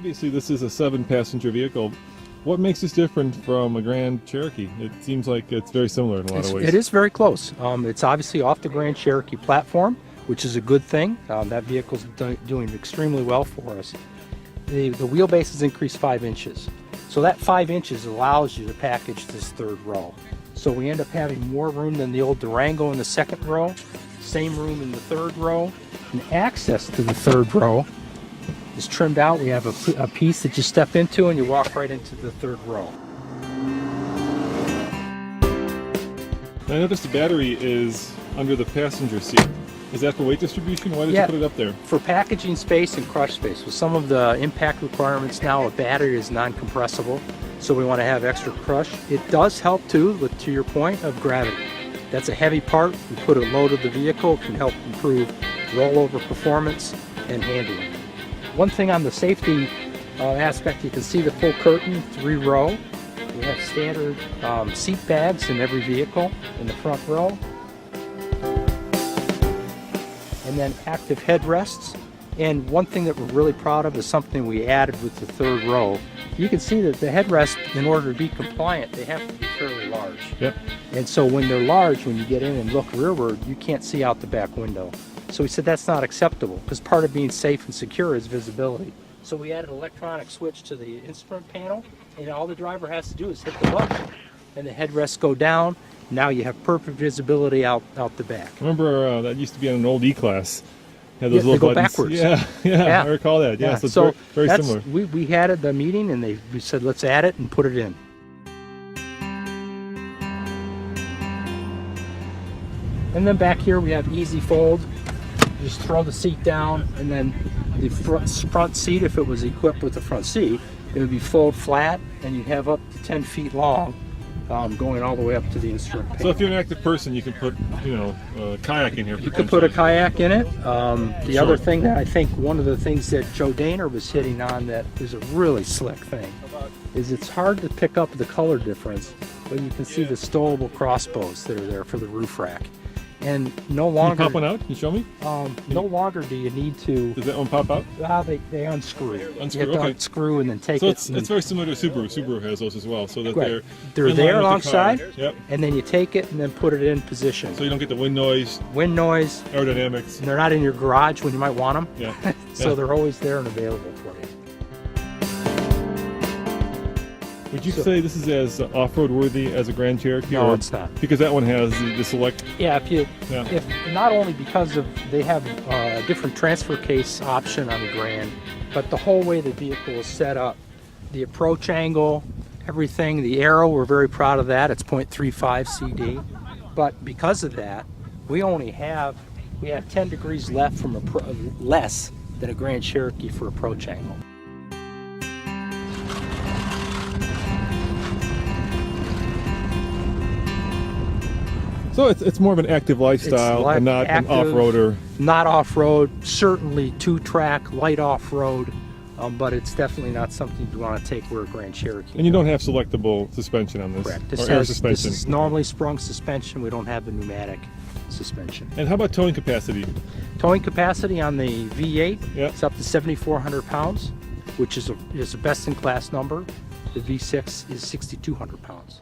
obviously this is a 7-passenger vehicle. What makes this different from a Grand Cherokee? It seems like it's very similar in a lot of ways. It is very close. It's obviously off the Grand Cherokee platform, which is a good thing. That vehicle's doing extremely well for us. The wheelbase has increased 5 inches. So that 5 inches allows you to package this third row. So we end up having more room than the old Durango in the second row, same room in the third row, and access to the third row is trimmed out. We have a piece that you step into and you walk right into the third row. I noticed the battery is under the passenger seat. Is that for weight distribution? Why did you put it up there? For packaging space and crush space. With some of the impact requirements now, a battery is non-compressible, so we want to have extra crush. It does help too, to your point, of gravity. That's a heavy part. We put it low to the vehicle. It can help improve rollover performance and handling. One thing on the safety aspect, you can see the full curtain, 3-row. We have standard seat bags in every vehicle in the front row. And then active headrests. And one thing that we're really proud of is something we added with the third row. You can see that the headrests, in order to be compliant, they have to be fairly large. Yep. And so when they're large, when you get in and look rearward, you can't see out the back window. So we said that's not acceptable, because part of being safe and secure is visibility. So we added an electronic switch to the instrument panel, and all the driver has to do is hit the button, and the headrests go down. Now you have perfect visibility out the back. Remember that used to be on an old E-Class. Had those little they go buttons. backwards. Yeah, I recall that. Yeah, so it's very similar. We had the meeting, and we said let's add it and put it in. And then back here we have easy fold. Just throw the seat down, and then the front seat, if it was equipped with the front seat, it would be fold flat, and you'd have up to 10 feet long, going all the way up to the instrument panel. So if you're an active person, you can put, a kayak in here. You could put a kayak in it. The other thing that I think, one of the things that Joe Daner was hitting on that is a really slick thing, is it's hard to pick up the color difference, but you can see the stowable crossbows that are there for the roof rack. And no longer... Can you pop one out? Can you show me? No longer do you need to... Does that one pop out? They unscrew. Unscrew, you have to okay. unscrew and then take so it. It's very similar to Subaru. Subaru has those as well, so that right. they're there alongside, yep. And then you take it and then put it in position. So you don't get the wind noise, aerodynamics. And they're not in your garage when you might want them. Yeah. So they're always there and available for you. Would you say this is as off-road worthy as a Grand Cherokee? No, it's not. Because that one has the select... Yeah, if not only because they have a different transfer case option on the Grand, but the whole way the vehicle is set up, the approach angle, everything, the aero, we're very proud of that. It's 0.35 CD. But because of that, we have 10 degrees left from less than a Grand Cherokee for approach angle. So it's more of an active lifestyle and not an off-roader. Not off-road, certainly 2-track, light off-road, but it's definitely not something you want to take where a Grand Cherokee. And you don't have selectable suspension on this? Correct. Or air suspension? This is normally sprung suspension. We don't have the pneumatic suspension. And how about towing capacity? Towing capacity on the V8, It's up to 7,400 pounds, which is a best-in-class number. The V6 is 6,200 pounds.